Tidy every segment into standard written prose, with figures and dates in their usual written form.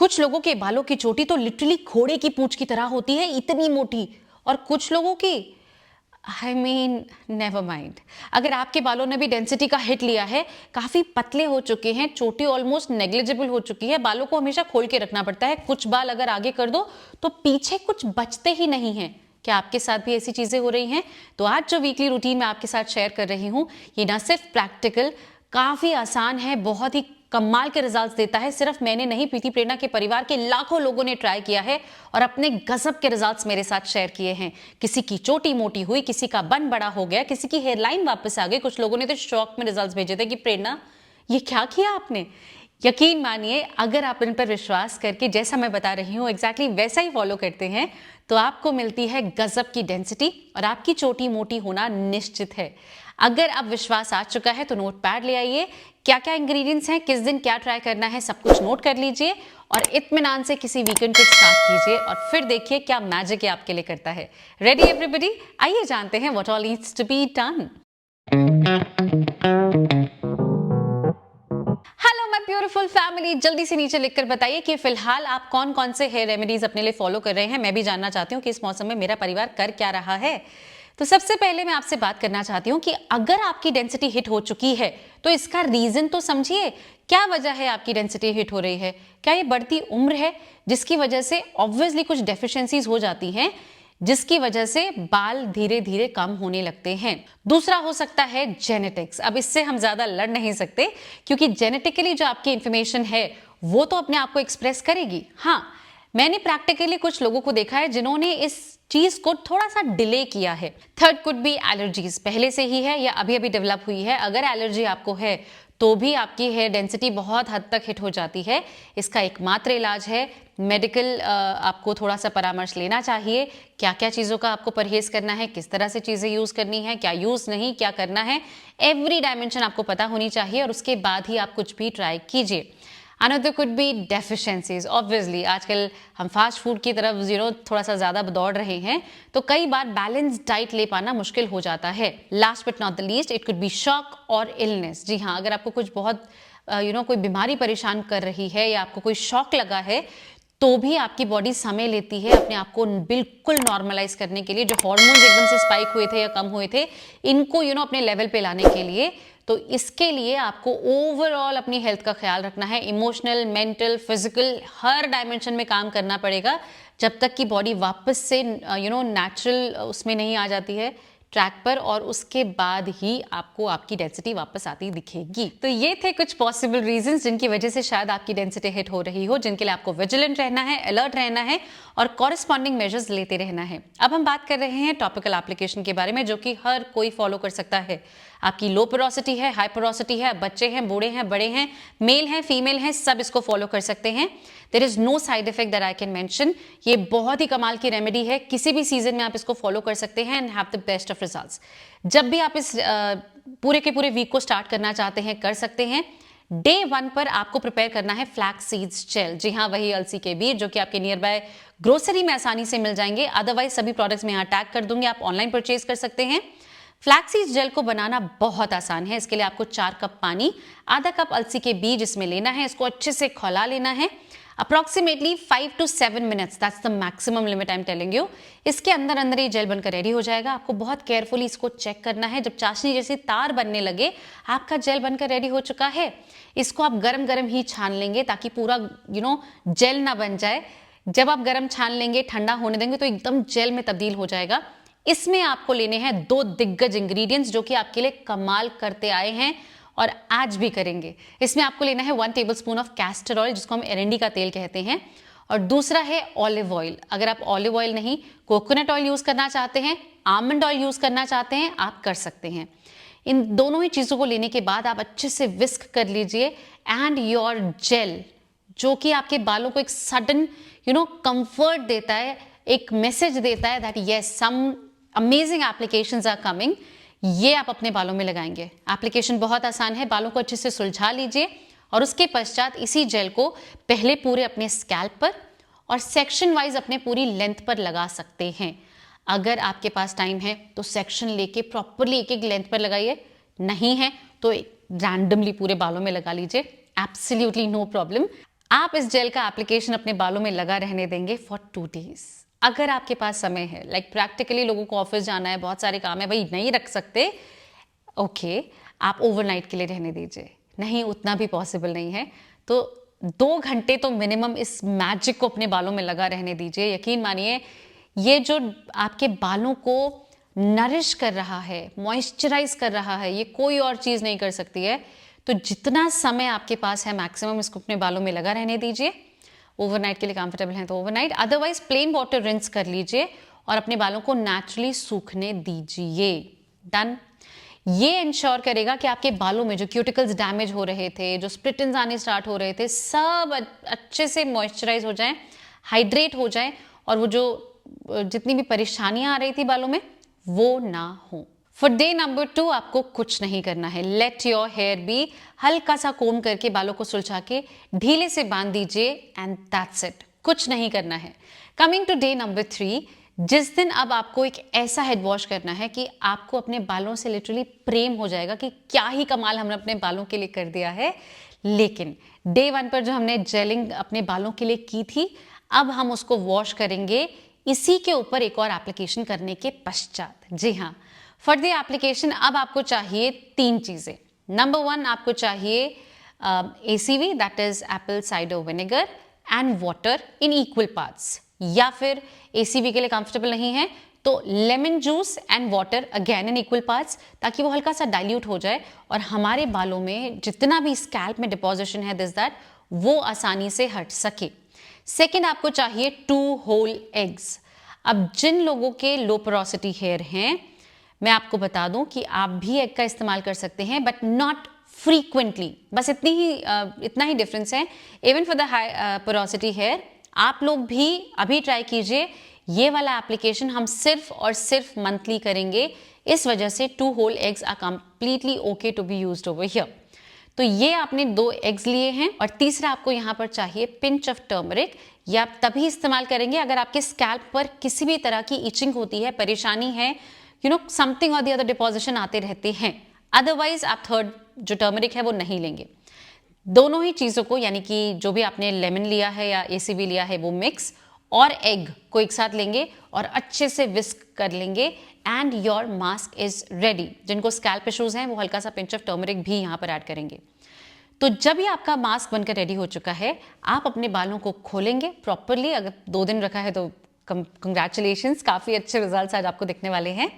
कुछ लोगों के बालों की चोटी तो लिटरली घोड़े की पूंछ की तरह होती है, इतनी मोटी, और कुछ लोगों की नेवर माइंड। अगर आपके बालों ने भी डेंसिटी का हिट लिया है, काफी पतले हो चुके हैं, चोटी ऑलमोस्ट नेग्लिजिबल हो चुकी है, बालों को हमेशा खोल के रखना पड़ता है, कुछ बाल अगर आगे कर दो तो पीछे कुछ बचते ही नहीं है, क्या आपके साथ भी ऐसी चीजें हो रही हैं? तो आज जो वीकली रूटीन मैं आपके साथ शेयर कर रही हूं, ये ना सिर्फ प्रैक्टिकल, काफी आसान है, बहुत ही कमाल के रिजल्ट्स देता है। सिर्फ मैंने नहीं, प्रीति प्रेरणा के परिवार के लाखों लोगों ने ट्राई किया है और अपने गजब के रिजल्ट्स मेरे साथ शेयर किए हैं। किसी की चोटी मोटी हुई, किसी का बन बड़ा हो गया, किसी की हेयरलाइन वापस आ गई। कुछ लोगों ने तो शॉक में रिजल्ट्स भेजे थे कि प्रेरणा ये क्या किया आपने। यकीन मानिए, अगर आप इन पर विश्वास करके जैसा मैं बता रही हूँ एग्जैक्टली वैसा ही फॉलो करते हैं तो आपको मिलती है गजब की डेंसिटी और आपकी चोटी मोटी होना निश्चित है। अगर अब विश्वास आ चुका है तो नोट पैड ले आइए, क्या क्या इंग्रेडिएंट्स हैं, किस दिन क्या ट्राई करना है, सब कुछ नोट कर लीजिए और इत्मीनान से किसी वीकेंड को स्टार्ट कीजिए और फिर देखिए क्या मैजिक ये आपके लिए करता है। Ready everybody? आइए जानते हैं what all needs to be done. Hello my beautiful family, जल्दी से नीचे लिखकर बताइए कि फिलहाल आप कौन कौन से हेयर रेमेडीज अपने लिए फॉलो कर रहे हैं। मैं भी जानना चाहती हूँ कि इस मौसम में मेरा परिवार कर क्या रहा है। तो सबसे पहले मैं आपसे बात करना चाहती हूँ कि अगर आपकी डेंसिटी हिट हो चुकी है तो इसका रीजन तो समझिए। क्या वजह है आपकी डेंसिटी हिट हो रही है? क्या ये बढ़ती उम्र है जिसकी वजह से ऑब्वियसली कुछ डेफिशिएंसीज हो जाती हैं, जिसकी वजह से बाल धीरे धीरे कम होने लगते हैं? दूसरा हो सकता है जेनेटिक्स। अब इससे हम ज्यादा लड़ नहीं सकते क्योंकि जेनेटिकली जो आपकी इंफॉर्मेशन है वो तो अपने आप को एक्सप्रेस करेगी। हाँ, मैंने प्रैक्टिकली कुछ लोगों को देखा है जिन्होंने इस चीज को थोड़ा सा डिले किया है। थर्ड कुड बी एलर्जीज, पहले से ही है या अभी अभी डेवलप हुई है। अगर एलर्जी आपको है तो भी आपकी हेयर डेंसिटी बहुत हद तक हिट हो जाती है। इसका एकमात्र इलाज है मेडिकल, आपको थोड़ा सा परामर्श लेना चाहिए। क्या क्या चीज़ों का आपको परहेज करना है, किस तरह से चीज़ें यूज़ करनी है, क्या यूज़ नहीं, क्या करना है, एवरी डायमेंशन आपको पता होनी चाहिए और उसके बाद ही आप कुछ भी ट्राई कीजिए। Another could be deficiencies. Obviously आजकल हम फास्ट फूड की तरफ थोड़ा सा ज़्यादा दौड़ रहे हैं, तो कई बार बैलेंस डाइट ले पाना मुश्किल हो जाता है। Last but not the least, it could be shock और इलनेस। जी हाँ, अगर आपको कुछ बहुत कोई बीमारी परेशान कर रही है या आपको कोई शॉक लगा है तो भी आपकी बॉडी समय लेती है अपने आप को बिल्कुल नॉर्मलाइज करने के लिए। जो हार्मोन्स एकदम से स्पाइक हुए थे या कम हुए थे, इनको अपने लेवल पे लाने के लिए। तो इसके लिए आपको ओवरऑल अपनी हेल्थ का ख्याल रखना है, इमोशनल, मेंटल, फिजिकल, हर डायमेंशन में काम करना पड़ेगा जब तक कि बॉडी वापस से नेचुरल उसमें नहीं आ जाती है, ट्रैक पर, और उसके बाद ही आपको आपकी डेंसिटी वापस आती दिखेगी। तो ये थे कुछ पॉसिबल रीजंस जिनकी वजह से शायद आपकी डेंसिटी हिट हो रही हो, जिनके लिए आपको विजिलेंट रहना है, अलर्ट रहना है और कॉरेस्पॉन्डिंग मेजर्स लेते रहना है। अब हम बात कर रहे हैं टॉपिकल एप्लीकेशन के बारे में, जो कि हर कोई फॉलो कर सकता है। आपकी लो पोरोसिटी है, हाई पोरोसिटी है, बच्चे हैं, बूढ़े हैं, बड़े हैं, मेल हैं, फीमेल हैं, सब इसको फॉलो कर सकते हैं। There is no side effect that I can mention. ये बहुत ही कमाल की रेमेडी है, किसी भी सीजन में आप इसको फॉलो कर सकते हैं and have the best of results. जब भी आप इस पूरे के पूरे वीक को स्टार्ट करना चाहते हैं कर सकते हैं। डे 1 पर आपको प्रिपेयर करना है फ्लैक्स सीड्स जेल। जी हाँ, वही अलसी के बीज जो कि आपके नियर बाय ग्रोसरी में आसानी से मिल जाएंगे। अदरवाइज सभी प्रोडक्ट्स में यहाँ टैग कर दूंगी, आप ऑनलाइन परचेज कर सकते हैं। फ्लैक्स सीड्स जेल को बनाना बहुत आसान है। इसके लिए आपको 4 कप पानी, आधा कप अलसी के बीज इसमें लेना है, इसको अच्छे से खौला लेना है। Approximately 5 to 7 minutes, that's the maximum limit I am telling you. इसके अंदर अंदर ये जेल बनकर रेडी हो जाएगा। आपको बहुत केयरफुली इसको चेक करना है। जब चाशनी जैसी तार बनने लगे, आपका जेल बनकर रेडी हो चुका है। इसको आप गरम गरम ही छान लेंगे ताकि पूरा जेल ना बन जाए। जब आप गरम छान लेंगे, ठंडा होने देंगे तो एकदम जेल में तब्दील हो जाएगा। इसमें आपको लेने हैं 2 दिग्गज इंग्रेडिएंट्स जो कि आपके लिए कमाल करते आए हैं और आज भी करेंगे। इसमें आपको लेना है 1 टेबलस्पून ऑफ कैस्टर ऑयल, जिसको हम एरंडी का तेल कहते हैं, और दूसरा है ऑलिव ऑयल। अगर आप ऑलिव ऑयल नहीं, कोकोनट ऑयल यूज करना चाहते हैं, आमंड ऑयल यूज करना चाहते हैं, आप कर सकते हैं। इन दोनों ही चीजों को लेने के बाद आप अच्छे से विस्क कर लीजिए एंड योर जेल, जो कि आपके बालों को एक सडन कंफर्ट देता है, एक मैसेज देता है that yes, some amazing applications are coming, ये आप अपने बालों में लगाएंगे। एप्लीकेशन बहुत आसान है, बालों को अच्छे से सुलझा लीजिए और उसके पश्चात इसी जेल को पहले पूरे अपने स्कैल्प पर और सेक्शन वाइज अपने पूरी लेंथ पर लगा सकते हैं। अगर आपके पास टाइम है तो सेक्शन लेके प्रॉपरली एक एक लेंथ पर लगाइए, नहीं है तो रैंडमली पूरे बालों में लगा लीजिए, एब्सोल्युटली नो प्रॉब्लम। आप इस जेल का एप्लीकेशन अपने बालों में लगा रहने देंगे फॉर 2 डेज। अगर आपके पास समय है, लाइक प्रैक्टिकली लोगों को ऑफिस जाना है, बहुत सारे काम है, भाई नहीं रख सकते, ओके, आप ओवरनाइट के लिए रहने दीजिए। नहीं, उतना भी पॉसिबल नहीं है तो 2 घंटे तो मिनिमम इस मैजिक को अपने बालों में लगा रहने दीजिए। यकीन मानिए, ये जो आपके बालों को नरिश कर रहा है, मॉइस्चराइज कर रहा है, ये कोई और चीज नहीं कर सकती है। तो जितना समय आपके पास है मैक्सिमम इसको अपने बालों में लगा रहने दीजिए। ओवरनाइट के लिए कंफर्टेबल है तो overnight, otherwise plain water rinse कर लीजिए और अपने बालों को नेचुरली सूखने दीजिए। डन। ये इंश्योर करेगा कि आपके बालों में जो क्यूटिकल्स डैमेज हो रहे थे, जो स्प्लिट एंड्स आने स्टार्ट हो रहे थे, सब अच्छे से मॉइस्चराइज हो जाएं, हाइड्रेट हो जाएं, और वो जो जितनी भी परेशानियां आ रही थी बालों में वो ना हो। फॉर डे नंबर 2 आपको कुछ नहीं करना है। लेट योर हेयर बी, हल्का सा कोम करके बालों को सुलझा के ढीले से बांध दीजिए एंड दैट्स इट, कुछ नहीं करना है। कमिंग टू डे नंबर 3, जिस दिन अब आपको एक ऐसा हेड वॉश करना है कि आपको अपने बालों से लिटरली प्रेम हो जाएगा कि क्या ही कमाल हमने अपने बालों के लिए कर दिया है। लेकिन डे 1 पर जो हमने जेलिंग अपने बालों के लिए की थी, अब हम उसको वॉश करेंगे इसी के ऊपर एक और एप्लीकेशन करने के पश्चात। जी हाँ, फॉर द एप्लीकेशन अब आपको चाहिए 3 चीजें। नंबर 1, आपको चाहिए ACV, that is Apple cider vinegar, and water in equal parts. या फिर ACV के लिए कंफर्टेबल नहीं है तो lemon juice and water again in equal parts, ताकि वो हल्का सा डाइल्यूट हो जाए और हमारे बालों में जितना भी स्कैल्प में डिपॉजिशन है दिस दैट वो आसानी से हट सके। सेकेंड, आपको चाहिए 2 होल एग्स। अब जिन लोगों के लो पोरोसिटी हेयर हैं, मैं आपको बता दूं कि आप भी एग का इस्तेमाल कर सकते हैं बट नॉट फ्रीक्वेंटली। बस इतना ही डिफरेंस है। Even for the high porosity hair आप लोग भी अभी ट्राई कीजिए। ये वाला एप्लीकेशन हम सिर्फ और सिर्फ मंथली करेंगे, इस वजह से 2 whole eggs are completely okay to be used over here. तो ये आपने 2 एग्स लिए हैं। और तीसरा, आपको यहां पर चाहिए पिंच ऑफ टर्मरिक। ये आप तभी इस्तेमाल करेंगे अगर आपके स्कैल्प पर किसी भी तरह की इचिंग होती है, परेशानी है, समथिंग और दी अदर डिपॉजिशन आते रहते हैं। अदरवाइज आप थर्ड जो टर्मरिक है वो नहीं लेंगे। दोनों ही चीजों को, यानी कि जो भी आपने लेमन लिया है या ACV लिया है वो मिक्स और एग को एक साथ लेंगे और अच्छे से विस्क कर लेंगे and your mask is ready. जिनको स्कैल्प इश्यूज हैं वो हल्का सा पिंच ऑफ टर्मरिक भी यहां पर ऐड करेंगे। तो जब ही आपका मास्क बनकर रेडी हो चुका है, आप अपने बालों को खोलेंगे प्रॉपरली। अगर 2 दिन रखा है तो कंग्रेचुलेशंस, काफी अच्छे रिजल्ट्स आज आपको दिखने वाले हैं।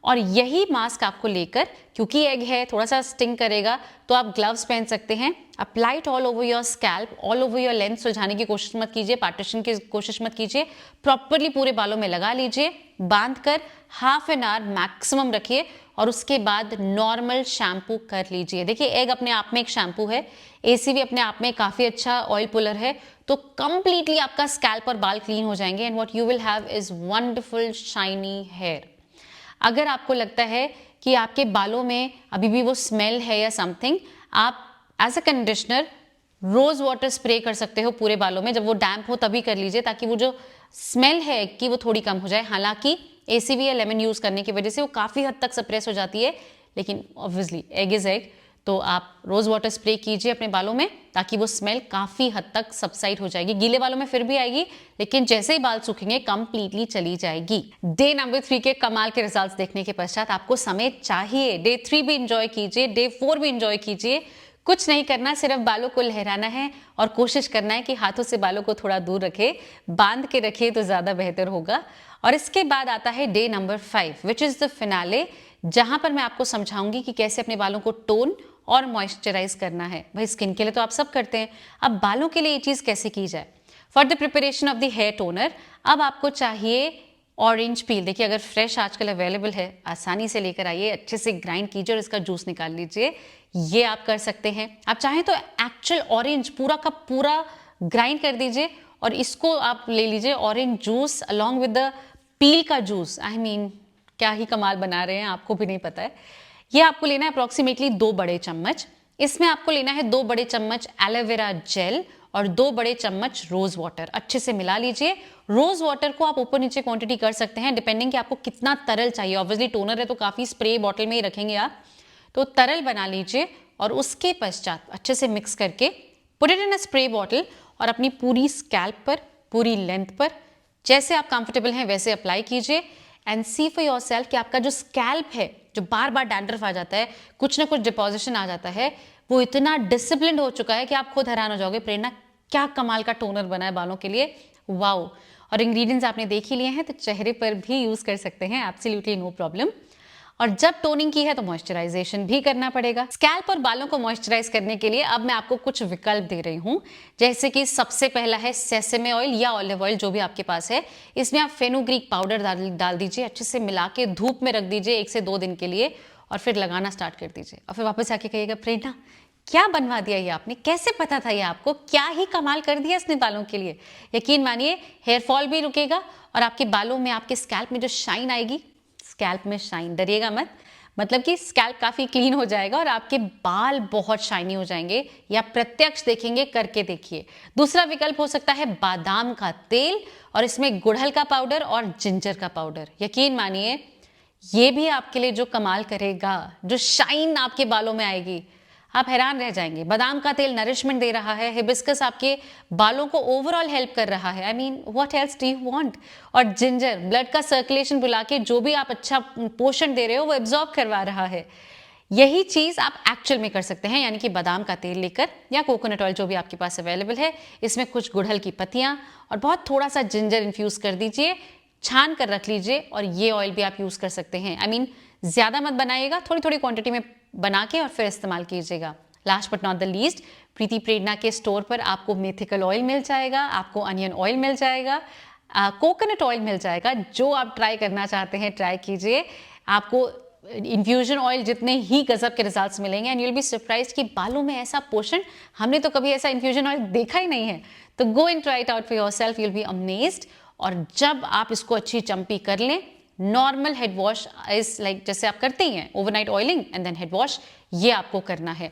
और यही मास्क आपको लेकर, क्योंकि एग है थोड़ा सा स्टिंग करेगा, तो आप ग्लव्स पहन सकते हैं। Apply it all over your scalp, all over your length. सुलझाने की कोशिश मत कीजिए, पार्टीशन की कोशिश मत कीजिए, प्रॉपरली पूरे बालों में लगा लीजिए। बांधकर हाफ एन आवर मैक्सिमम रखिए और उसके बाद नॉर्मल शैम्पू कर लीजिए। देखिए, एग अपने आप में एक शैम्पू है, ACV अपने आप में काफी अच्छा ऑयल पुलर है, तो कंप्लीटली आपका स्कैल्प और बाल क्लीन हो जाएंगे and what you will have is wonderful shiny hair. अगर आपको लगता है कि आपके बालों में अभी भी वो स्मेल है या समथिंग, आप as a conditioner rose water spray कर सकते हो पूरे बालों में। जब वो डैम्प हो तभी कर लीजिए, ताकि वो जो स्मेल है कि वो थोड़ी कम हो जाए। हालांकि ACV या लेमन यूज करने की वजह से वो काफी हद तक सप्रेस हो जाती है, लेकिन ऑब्वियसली एग इज एग, तो आप रोज वाटर स्प्रे कीजिए अपने बालों में, ताकि वो स्मेल काफी हद तक सबसाइड हो जाएगी। गीले बालों में फिर भी आएगी, लेकिन जैसे ही बाल सूखेंगे कंप्लीटली चली जाएगी। डे नंबर 3 के कमाल के रिजल्ट्स देखने के पश्चात आपको समय चाहिए। डे 3 भी इंजॉय कीजिए, डे 4 भी इंजॉय कीजिए। कुछ नहीं करना, सिर्फ बालों को लहराना है और कोशिश करना है कि हाथों से बालों को थोड़ा दूर रखे, बांध के रखिए तो ज्यादा बेहतर होगा। और इसके बाद आता है day number 5 which is the finale, जहां पर मैं आपको समझाऊंगी कि कैसे अपने बालों को टोन और मॉइस्चराइज करना है। भाई स्किन के लिए तो आप सब करते हैं, अब बालों के लिए ये चीज कैसे की जाए। For the preparation of the hair toner अब आपको चाहिए ऑरेंज पील। देखिए, अगर फ्रेश आजकल अवेलेबल है, आसानी से लेकर आइए, अच्छे से ग्राइंड कीजिए और इसका जूस निकाल लीजिए। ये आप कर सकते हैं। आप चाहें तो एक्चुअल ऑरेंज पूरा का पूरा ग्राइंड कर दीजिए और इसको आप ले लीजिए orange juice along with the peel का जूस। आई मीन क्या ही कमाल बना रहे हैं, आपको भी नहीं पता है। ये आपको लेना है अप्रोक्सीमेटली 2 बड़े चम्मच। इसमें आपको लेना है 2 बड़े चम्मच एलोवेरा जेल और 2 बड़े चम्मच रोज वाटर। अच्छे से मिला लीजिए। रोज वाटर को आप ऊपर नीचे क्वांटिटी कर सकते हैं डिपेंडिंग कि आपको कितना तरल चाहिए। ऑब्वियसली टोनर है तो काफी स्प्रे बॉटल में ही रखेंगे आप, तो तरल बना लीजिए और उसके पश्चात अच्छे से मिक्स करके put it in a spray bottle और अपनी पूरी स्कैल्प पर, पूरी लेंथ पर जैसे आप कंफर्टेबल हैं वैसे अप्लाई कीजिए एंड सी फॉर योरसेल्फ कि आपका जो स्कैल्प है, जो बार बार डैंड्रफ आ जाता है, कुछ ना कुछ डिपोजिशन आ जाता है, वो इतना डिसिप्लिन हो चुका है कि आप खुद हैरान हो जाओगे प्रेरणा क्या कमाल का टोनर बना है बालों के लिए, वाओ। और इंग्रेडिएंट्स आपने देख ही लिए हैं तो चेहरे पर भी यूज कर सकते हैं, एब्सोल्युटली नो प्रॉब्लम। और जब टोनिंग की है तो मॉइस्चराइजेशन भी करना पड़ेगा। स्कैल्प और बालों को मॉइस्चराइज करने के लिए अब मैं आपको कुछ विकल्प दे रही हूं, जैसे कि सबसे पहला है सेसमे ऑयल या ऑलिव ऑयल, जो भी आपके पास है। इसमें आप फेनुग्रीक पाउडर डाल दीजिए, अच्छे से मिला के धूप में रख दीजिए 1 से 2 दिन के लिए और फिर लगाना स्टार्ट कर दीजिए। और फिर वापस आके कहिएगा प्रेरणा क्या बनवा दिया ये आपने, कैसे पता था ये आपको, क्या ही कमाल कर दिया इसने बालों के लिए। यकीन मानिए हेयर फॉल भी रुकेगा और आपके बालों में, आपके स्कैल्प में जो शाइन आएगी, स्कैल्प में शाइन, डरिएगा मत, मतलब कि स्कैल्प काफी क्लीन हो जाएगा और आपके बाल बहुत शाइनी हो जाएंगे। या प्रत्यक्ष देखेंगे, करके देखिए। दूसरा विकल्प हो सकता है बादाम का तेल और इसमें गुड़हल का पाउडर और जिंजर का पाउडर। यकीन मानिए ये भी आपके लिए जो कमाल करेगा, जो शाइन आपके बालों में आएगी, आप हैरान रह जाएंगे। बादाम का तेल नरिशमेंट दे रहा है, हिबिस्कस आपके बालों को ओवरऑल हेल्प कर रहा है, I mean what else do you want. और जिंजर ब्लड का सर्कुलेशन बुला के जो भी आप अच्छा पोषण दे रहे हो वो एब्जॉर्ब करवा रहा है। यही चीज आप एक्चुअल में कर सकते हैं, यानी कि बादाम का तेल लेकर या कोकोनट ऑयल जो भी आपके पास अवेलेबल है, इसमें कुछ गुड़हल की पत्तियां और बहुत थोड़ा सा जिंजर इन्फ्यूज कर दीजिए, छान कर रख लीजिए और ये ऑयल भी आप यूज कर सकते हैं। आई मीन ज्यादा मत बनाइएगा, थोड़ी थोड़ी क्वांटिटी में बना के और फिर इस्तेमाल कीजिएगा। Last but not the least, Preeti Prerna के स्टोर पर आपको मेथिकल ऑयल मिल जाएगा, आपको अनियन ऑयल मिल जाएगा, कोकोनट ऑयल मिल जाएगा। जो आप ट्राई करना चाहते हैं ट्राई कीजिए, आपको इन्फ्यूजन ऑयल जितने ही गजब के रिजल्ट्स मिलेंगे and you will be surprised कि बालों में ऐसा पोषण, हमने तो कभी ऐसा इन्फ्यूजन ऑयल देखा ही नहीं है। तो go and try it out for yourself, you will be amazed. और जब आप इसको अच्छी चंपी कर लें, normal head wash is like जैसे आप करते ही हैं overnight oiling and then head wash, ये आपको करना है।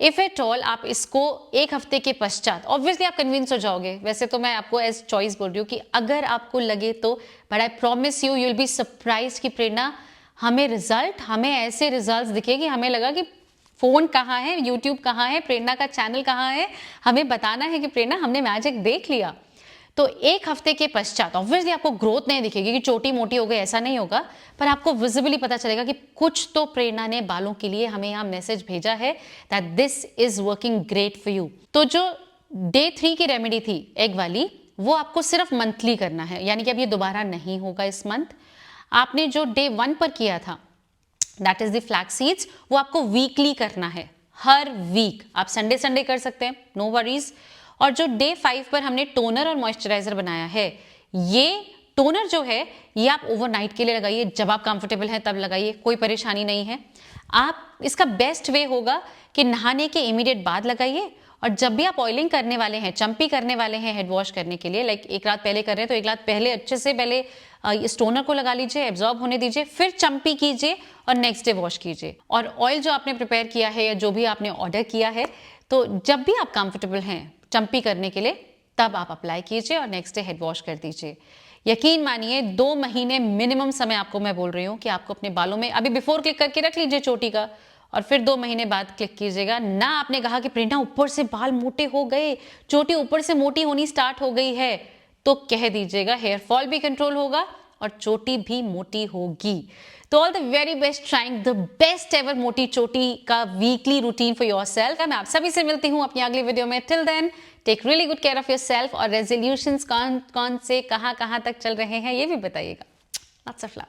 इफ एट ऑल आप इसको 1 हफ्ते के पश्चात, ऑब्वियसली आप कन्विंस हो जाओगे, वैसे तो मैं आपको एज चॉइस बोल रही हूँ कि अगर आपको लगे तो, but I promise you will be surprise कि प्रेरणा हमें ऐसे रिजल्ट्स दिखे कि हमें लगा कि फोन कहाँ है, यूट्यूब कहाँ है, प्रेरणा का चैनल कहाँ है, हमें बताना है कि प्रेरणा हमने मैजिक देख लिया। तो 1 हफ्ते के पश्चात ऑब्वियसली आपको ग्रोथ नहीं दिखेगी कि छोटी मोटी हो गई, ऐसा नहीं होगा, पर आपको विजिबली पता चलेगा कि कुछ तो प्रेरणा ने बालों के लिए हमें यहाँ मैसेज भेजा है that this is working great for you. तो जो डे 3 की रेमेडी थी एग वाली, वो आपको सिर्फ मंथली करना है, यानी कि अब ये दोबारा नहीं होगा इस मंथ। आपने जो डे 1 पर किया था that is the flax seeds, वो आपको वीकली करना है, हर वीक। आप संडे संडे कर सकते हैं, नो वरीज। और जो डे 5 पर हमने टोनर और मॉइस्चराइजर बनाया है, ये टोनर जो है ये आप ओवरनाइट के लिए लगाइए, जब आप कंफर्टेबल हैं तब लगाइए, कोई परेशानी नहीं है। आप इसका बेस्ट वे होगा कि नहाने के इमीडिएट बाद लगाइए, और जब भी आप ऑयलिंग करने वाले हैं, चंपी करने वाले हैं हेड वॉश करने के लिए, लाइक 1 रात पहले कर रहे हैं तो 1 रात पहले अच्छे से पहले इस टोनर को लगा लीजिए, एब्जॉर्ब होने दीजिए, फिर चंपी कीजिए और नेक्स्ट डे वॉश कीजिए। और ऑयल जो आपने प्रिपेयर किया है या जो भी आपने ऑर्डर किया है, तो जब भी आप कंफर्टेबल हैं चंपी करने के लिए तब आप अप्लाई कीजिए और नेक्स्ट डे हेड वॉश कर दीजिए। यकीन मानिए 2 महीने मिनिमम समय आपको मैं बोल रही हूँ कि आपको अपने बालों में, अभी बिफोर क्लिक करके रख लीजिए चोटी का, और फिर 2 महीने बाद क्लिक कीजिएगा ना। आपने कहा कि प्रेरणा ऊपर से बाल मोटे हो गए, चोटी ऊपर से मोटी होनी स्टार्ट हो गई है, तो कह दीजिएगा, हेयर फॉल भी कंट्रोल होगा और चोटी भी मोटी होगी। तो all the very best, trying the best ever मोटी चोटी का वीकली रूटीन फॉर योरसेल्फ। मैं आप सभी से मिलती हूँ अपनी अगली वीडियो में। Till then take really good care of yourself, और रेजोल्यूशंस कौन कौन से कहाँ कहाँ तक चल रहे हैं ये भी बताइएगा। Lots of love.